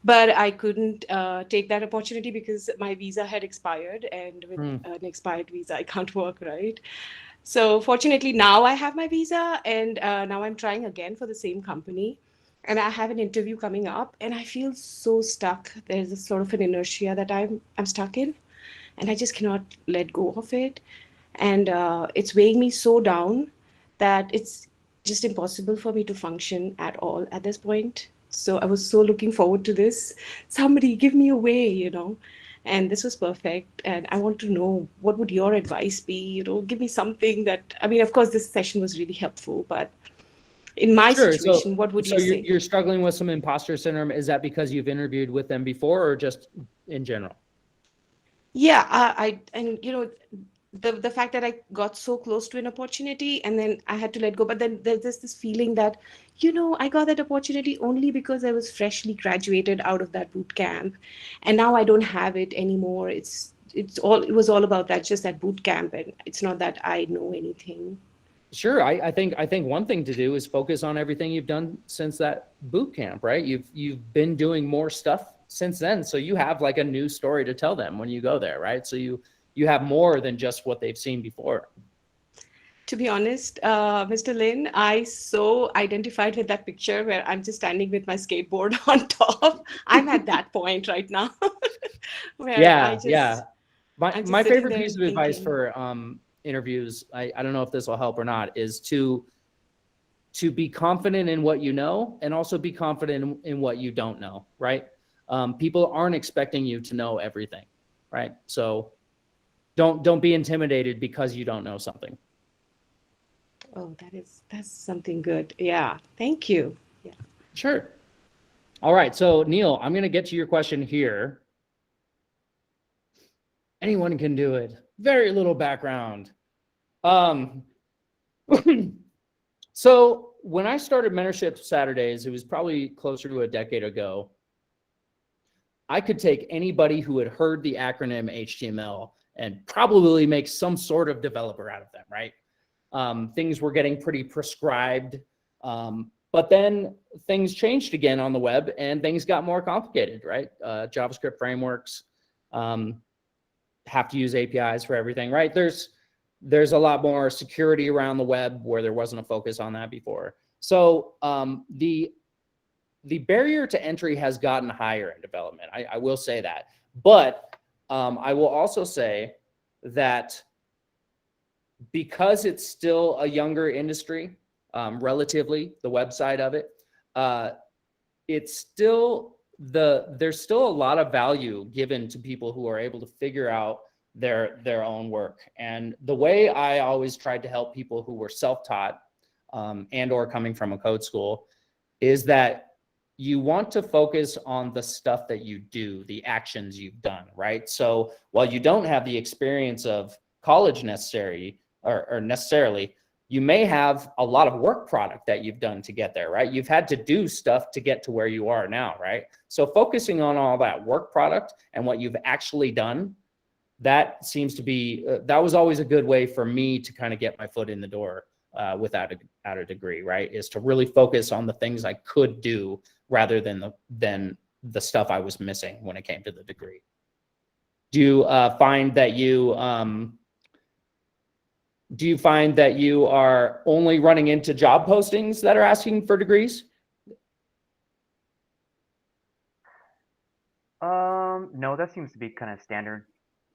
but I couldn't take that opportunity because my visa had expired, and with an expired visa, I can't work, right? So fortunately, now I have my visa, and now I'm trying again for the same company, and I have an interview coming up, and I feel so stuck. There's a sort of an inertia that I'm stuck in, and I just cannot let go of it, and it's weighing me so down that it's just impossible for me to function at all at this point. So I was so looking forward to this. Somebody give me a way, and this was perfect. And I want to know, what would your advice be? Give me something that, I mean, of course, this session was really helpful, but in my Sure. situation, what would you say? You're struggling with some imposter syndrome. Is that because you've interviewed with them before, or just in general? Yeah, and the fact that I got so close to an opportunity and then I had to let go. But then there's this feeling that, I got that opportunity only because I was freshly graduated out of that boot camp, and now I don't have it anymore. It was all about that, just that boot camp, and it's not that I know anything. Sure. I think one thing to do is focus on everything you've done since that boot camp, right? You've been doing more stuff since then, so you have like a new story to tell them when you go there, right? So you have more than just what they've seen before. To be honest, Mr. Linn, I so identified with that picture where I'm just standing with my skateboard on top. I'm at that point right now. where Yeah. I'm just My sitting favorite there piece of advice thinking. for interviews, I don't know if this will help or not, is to be confident in what you know and also be confident in what you don't know, right? People aren't expecting you to know everything, right? So don't be intimidated because you don't know something. Oh, that's something good. Yeah. Thank you. Yeah. Sure. All right. So Neil, I'm going to get to your question here. Anyone can do it. Very little background. So when I started Mentorship Saturdays, it was probably closer to a decade ago. I could take anybody who had heard the acronym HTML and probably make some sort of developer out of them, right? Things were getting pretty prescribed. But then things changed again on the web and things got more complicated, right? JavaScript frameworks have to use APIs for everything, right? There's a lot more security around the web where there wasn't a focus on that before. So the barrier to entry has gotten higher in development. I will say that. But I will also say that because it's still a younger industry, relatively, the website of it, it's still there's still a lot of value given to people who are able to figure out their own work. And the way I always tried to help people who were self-taught and or coming from a code school is that you want to focus on the stuff that you do, the actions you've done, right? So while you don't have the experience of college necessarily, you may have a lot of work product that you've done to get there, right? You've had to do stuff to get to where you are now, right? So focusing on all that work product and what you've actually done, that seems to be, that was always a good way for me to kind of get my foot in the door without a degree, right? Is to really focus on the things I could do rather than the stuff I was missing when it came to the degree. Do you find that you are only running into job postings that are asking for degrees? No, that seems to be kind of standard,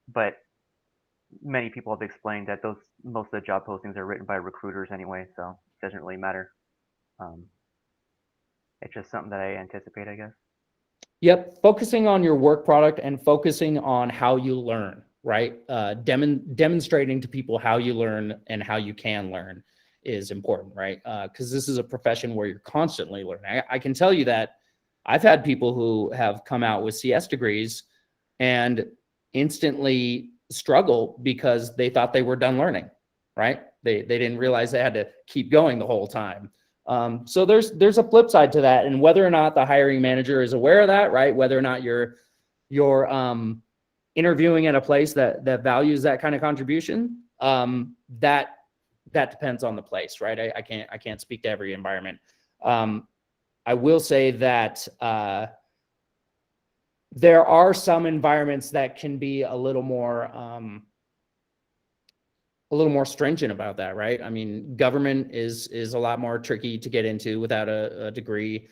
but many people have explained that most of the job postings are written by recruiters anyway, so it doesn't really matter. It's just something that I anticipate, I guess. Yep, focusing on your work product and focusing on how you learn, right? Demonstrating to people how you learn and how you can learn. is important, right? Because this is a profession where you're constantly learning. I can tell you that I've had people who have come out with CS degrees and instantly struggle because they thought they were done learning, right? They didn't realize they had to keep going the whole time. So there's a flip side to that, and whether or not the hiring manager is aware of that, right? Whether or not you're interviewing at a place that values that kind of contribution, that depends on the place, right? I can't speak to every environment. I will say that there are some environments that can be a little more stringent about that, right? I mean, government is a lot more tricky to get into without a degree.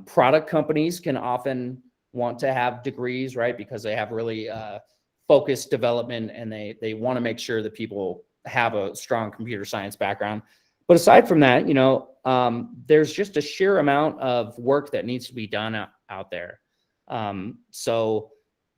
Product companies can often want to have degrees, right? Because they have really focused development, and they want to make sure that people have a strong computer science background. But aside from that, there's just a sheer amount of work that needs to be done out there. So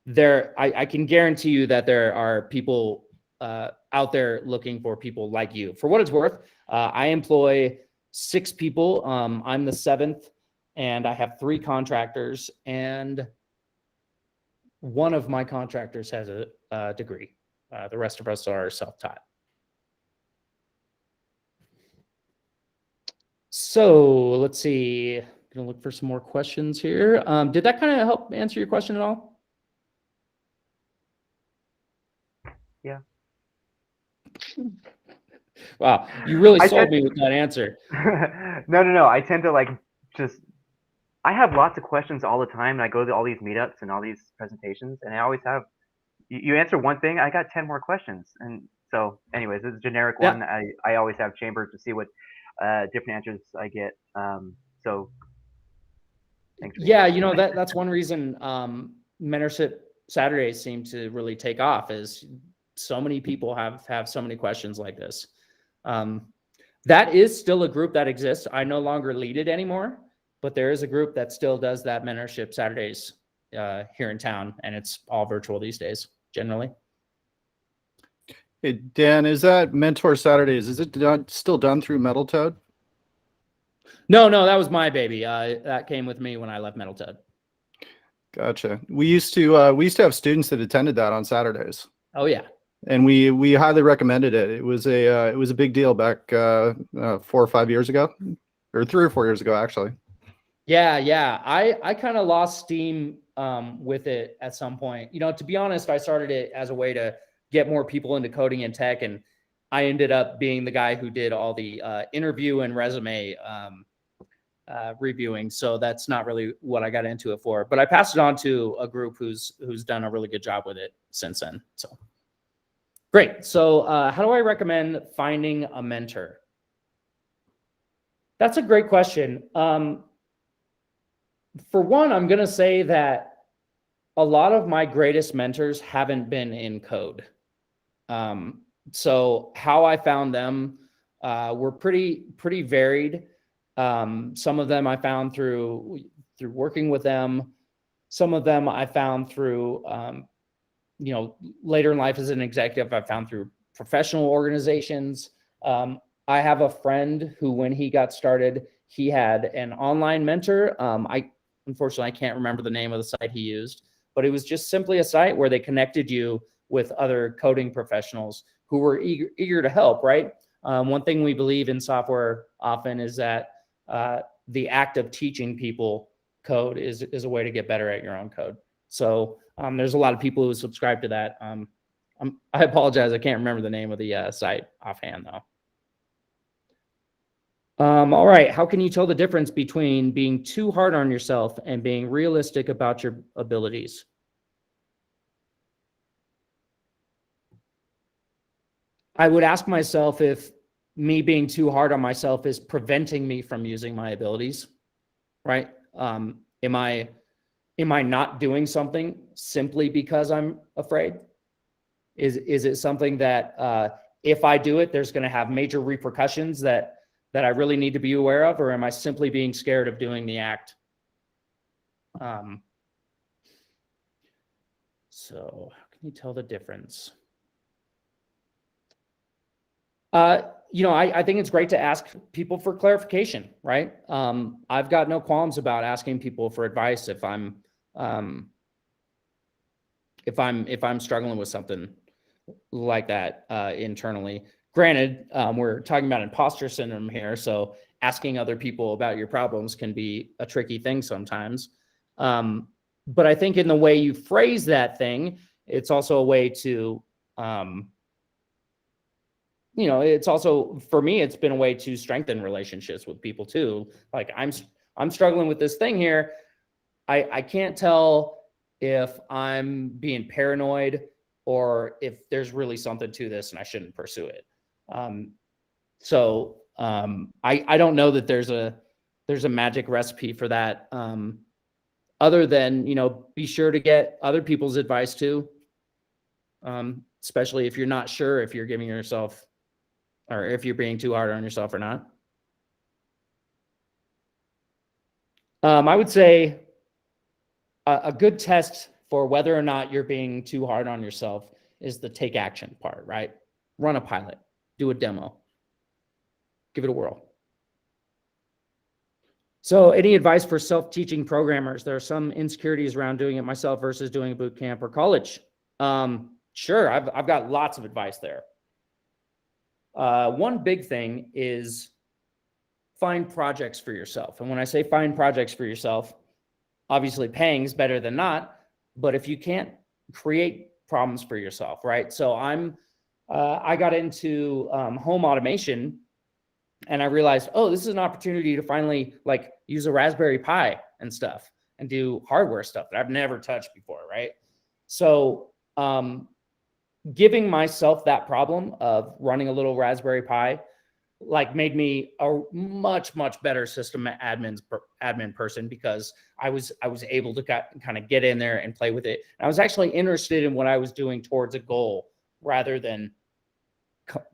I can guarantee you that there are people out there looking for people like you. For what it's worth, I employ 6 people. I'm the 7th, and I have 3 contractors, and one of my contractors has a degree. The rest of us are self-taught. So let's see. I'm gonna look for some more questions here. Did that kind of help answer your question at all? Yeah. Wow, you really I sold said- me with that answer. No. I tend to I have lots of questions all the time, and I go to all these meetups and all these presentations, and I always have. You answer one thing, I got 10 more questions, and so, anyways, this is a generic Yeah. one. I always have chambers to see what different answers I get. So, thanks. Yeah, that's one reason mentorship Saturdays seem to really take off, is so many people have so many questions like this. That is still a group that exists. I no longer lead it anymore, but there is a group that still does that mentorship Saturdays here in town, and it's all virtual these days, generally. Hey, Dan, is that Mentor Saturdays? Is it still done through Metal Toad? No, that was my baby. That came with me when I left Metal Toad. Gotcha. We used to have students that attended that on Saturdays. Oh yeah. And we highly recommended it. It was a big deal back 4 or 5 years ago, or 3 or 4 years ago, actually. Yeah. I kind of lost steam with it at some point. To be honest, I started it as a way to get more people into coding and tech, and I ended up being the guy who did all the interview and resume reviewing. So that's not really what I got into it for. But I passed it on to a group who's done a really good job with it since then. So great. So how do I recommend finding a mentor? That's a great question. For one, I'm going to say that a lot of my greatest mentors haven't been in code. So how I found them were pretty varied. Some of them I found through working with them. Some of them I found through, later in life as an executive, I found through professional organizations. I have a friend who, when he got started, he had an online mentor. Unfortunately, I can't remember the name of the site he used, but it was just simply a site where they connected you with other coding professionals who were eager to help, right? One thing we believe in software often is that the act of teaching people code is a way to get better at your own code. So there's a lot of people who subscribe to that. I apologize, I can't remember the name of the site offhand though. All right, how can you tell the difference between being too hard on yourself and being realistic about your abilities? I would ask myself if me being too hard on myself is preventing me from using my abilities, right? Am I not doing something simply because I'm afraid? Is it something that if I do it, there's going to have major repercussions that I really need to be aware of, or am I simply being scared of doing the act? So how can you tell the difference? I think it's great to ask people for clarification, right? I've got no qualms about asking people for advice if I'm struggling with something like that internally. Granted, we're talking about imposter syndrome here, so asking other people about your problems can be a tricky thing sometimes. But I think in the way you phrase that thing, it's also a way to, it's also, for me, it's been a way to strengthen relationships with people too. Like I'm struggling with this thing here. I can't tell if I'm being paranoid or if there's really something to this and I shouldn't pursue it. I don't know that there's a magic recipe for that. Other than, be sure to get other people's advice too. Especially if you're not sure if you're giving yourself or if you're being too hard on yourself or not. I would say a good test for whether or not you're being too hard on yourself is the take action part, right? Run a pilot, do a demo, give it a whirl. So any advice for self-teaching programmers? There are some insecurities around doing it myself versus doing a boot camp or college. Sure, I've got lots of advice there. One big thing is find projects for yourself. And when I say find projects for yourself, obviously paying is better than not, but if you can't create problems for yourself, right? So I got into home automation and I realized, oh, this is an opportunity to finally like use a Raspberry Pi and stuff and do hardware stuff that I've never touched before, right? So giving myself that problem of running a little Raspberry Pi like made me a much better system admin person because I was able to kind of get in there and play with it. And I was actually interested in what I was doing towards a goal rather than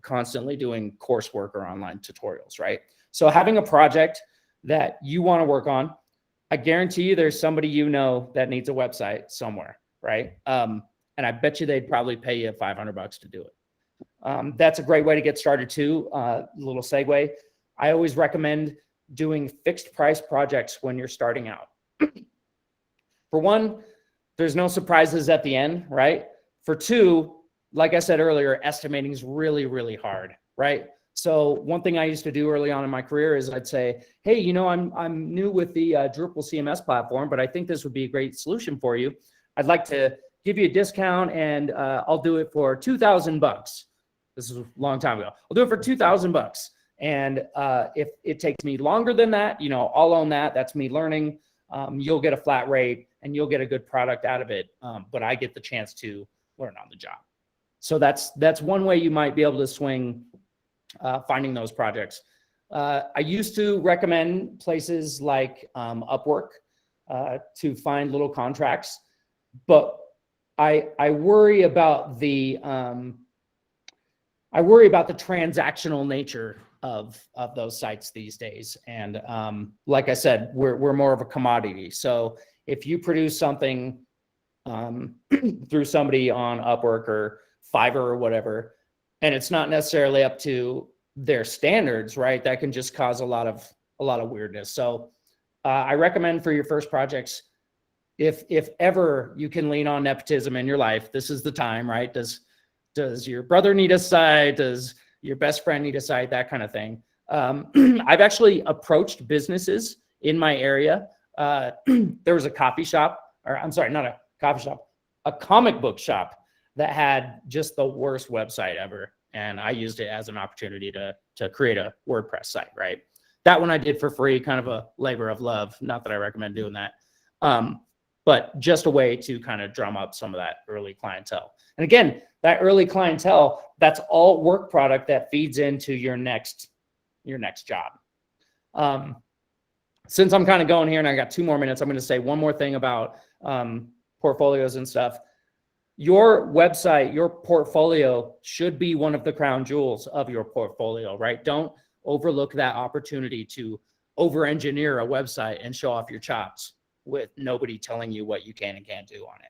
constantly doing coursework or online tutorials, right? So having a project that you want to work on, I guarantee you there's somebody that needs a website somewhere, right? And I bet you they'd probably pay you $500 to do it. That's a great way to get started too. Little segue. I always recommend doing fixed price projects when you're starting out. For one, there's no surprises at the end, right? For two, like I said earlier, estimating is really hard, right? So one thing I used to do early on in my career is I'd say, hey, I'm new with the Drupal CMS platform, but I think this would be a great solution for you. I'd like to give you a discount and I'll do it for $2,000. This is a long time ago. I'll do it for $2,000. And if it takes me longer than that, I'll own that. That's me learning. You'll get a flat rate and you'll get a good product out of it. But I get the chance to learn on the job. So that's one way you might be able to swing finding those projects. I used to recommend places like Upwork to find little contracts, but I worry about the transactional nature of those sites these days. And like I said, we're more of a commodity. So if you produce something through somebody on Upwork or Fiverr or whatever, and it's not necessarily up to their standards, right? That can just cause a lot of weirdness. So I recommend for your first projects, if ever you can lean on nepotism in your life, this is the time, right? Does your brother need a site? Does your best friend need a site? That kind of thing. I've actually approached businesses in my area. There was a coffee shop, or I'm sorry, not a coffee shop, a comic book shop that had just the worst website ever. And I used it as an opportunity to create a WordPress site, right? That one I did for free, kind of a labor of love. Not that I recommend doing that. But just a way to kind of drum up some of that early clientele. And again, that early clientele, that's all work product that feeds into your next job. Since I'm kind of going here and I got 2 more minutes, I'm going to say one more thing about portfolios and stuff. Your website, your portfolio should be one of the crown jewels of your portfolio, right? Don't overlook that opportunity to over-engineer a website and show off your chops with nobody telling you what you can and can't do on it.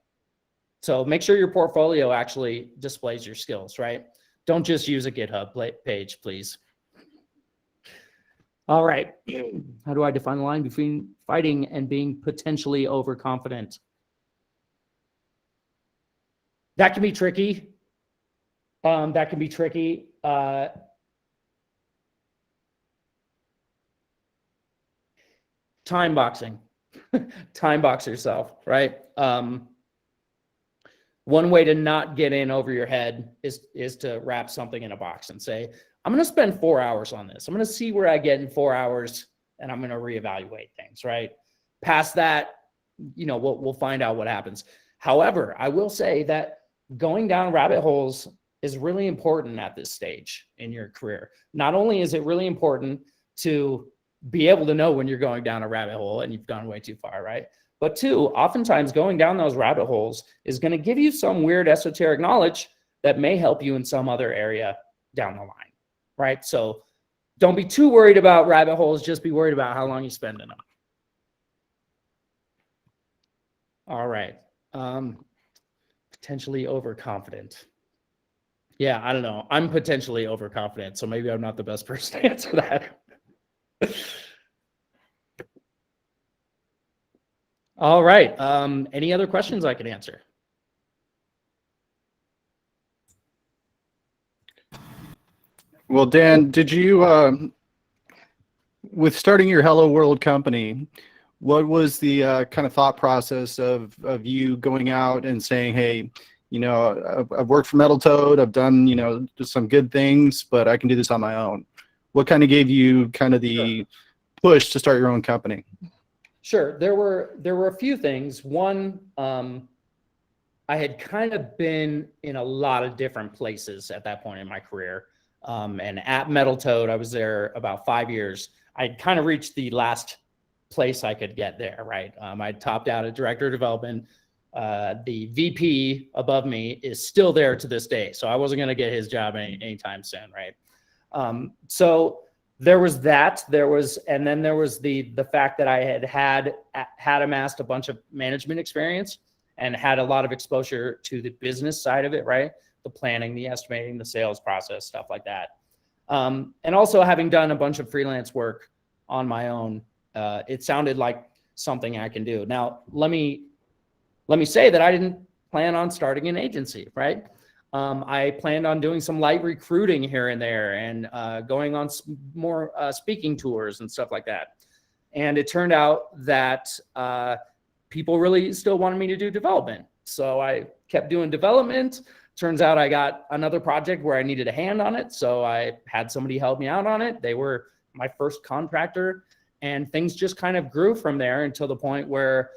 So make sure your portfolio actually displays your skills, right? Don't just use a GitHub page, please. All right. How do I define the line between fighting and being potentially overconfident? That can be tricky. That can be tricky. Time boxing. Time box yourself, right? One way to not get in over your head is to wrap something in a box and say, I'm going to spend 4 hours on this. I'm going to see where I get in 4 hours, and I'm going to reevaluate things, right? Past that, we'll find out what happens. However, I will say that going down rabbit holes is really important at this stage in your career. Not only is it really important to be able to know when you're going down a rabbit hole and you've gone way too far, right? But two, oftentimes going down those rabbit holes is going to give you some weird esoteric knowledge that may help you in some other area down the line, right? So don't be too worried about rabbit holes. Just be worried about how long you spend in them. All right. Potentially overconfident. Yeah, I don't know. I'm potentially overconfident, so maybe I'm not the best person to answer that. All right. Any other questions I can answer? Well, Dan, did you, with starting your Hello World company, what was the kind of thought process of you going out and saying, hey, I've worked for Metal Toad, I've done, just some good things, but I can do this on my own. What kind of gave you kind of the push to start your own company? Sure. There were a few things. One, I had kind of been in a lot of different places at that point in my career. And at Metal Toad, I was there about 5 years. I'd kind of reached the last place I could get there, right? I topped out at director of development. The VP above me is still there to this day. So I wasn't going to get his job anytime soon, right? So there was that. And then there was the fact that I had amassed a bunch of management experience and had a lot of exposure to the business side of it, right? The planning, the estimating, the sales process, stuff like that. And also having done a bunch of freelance work on my own, it sounded like something I can do. Now, let me say that I didn't plan on starting an agency, right? I planned on doing some light recruiting here and there and going on more speaking tours and stuff like that. And it turned out that people really still wanted me to do development. So I kept doing development. Turns out I got another project where I needed a hand on it. So I had somebody help me out on it. They were my first contractor, and things just kind of grew from there until the point where,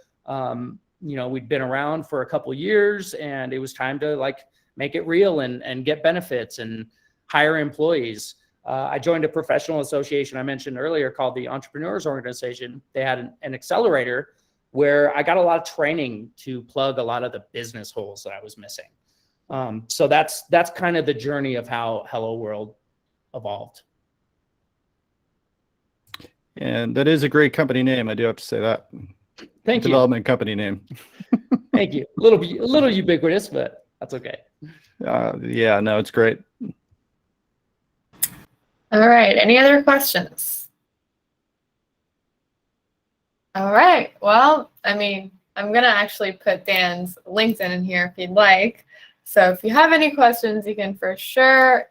we'd been around for a couple years and it was time to make it real and get benefits and hire employees. I joined a professional association I mentioned earlier called the Entrepreneurs Organization. They had an accelerator where I got a lot of training to plug a lot of the business holes that I was missing. So that's kind of the journey of how Hello World evolved. And that is a great company name. I do have to say that. Thank you. Development company name. Thank you. A little ubiquitous, but that's okay. Yeah, no, it's great. All right. Any other questions? All right. Well, I'm going to actually put Dan's LinkedIn in here if you'd like. So if you have any questions, you can for sure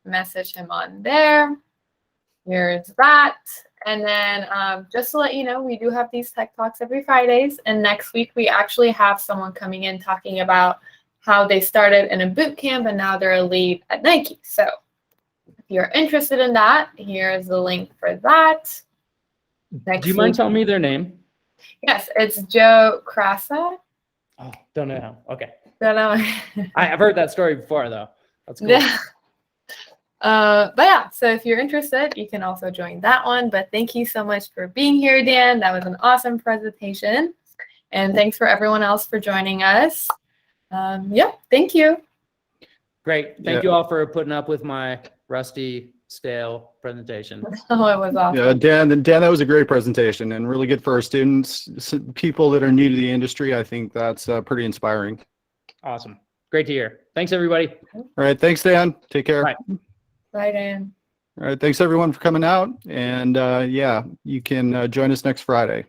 message him on there. Here's that. And then just to let you know, we do have these tech talks every Fridays. And next week, we actually have someone coming in talking about how they started in a boot camp and now they're a lead at Nike. So if you're interested in that, here's the link for that. Do you mind telling me their name? Yes, it's Joe Krasa. Oh, don't know. Okay. Don't know. I've heard that story before, though. That's cool. Yeah. But yeah, so if you're interested, you can also join that one. But thank you so much for being here, Dan. That was an awesome presentation. And thanks for everyone else for joining us. Yeah, thank you. Great. Thank you all for putting up with my rusty, stale presentation. Oh, it was awesome. Yeah, Dan, that was a great presentation and really good for our students, people that are new to the industry. I think that's pretty inspiring. Awesome. Great to hear. Thanks, everybody. All right. Thanks, Dan. Take care. Bye. Bye, Dan. All right. Thanks everyone for coming out. And yeah, you can join us next Friday.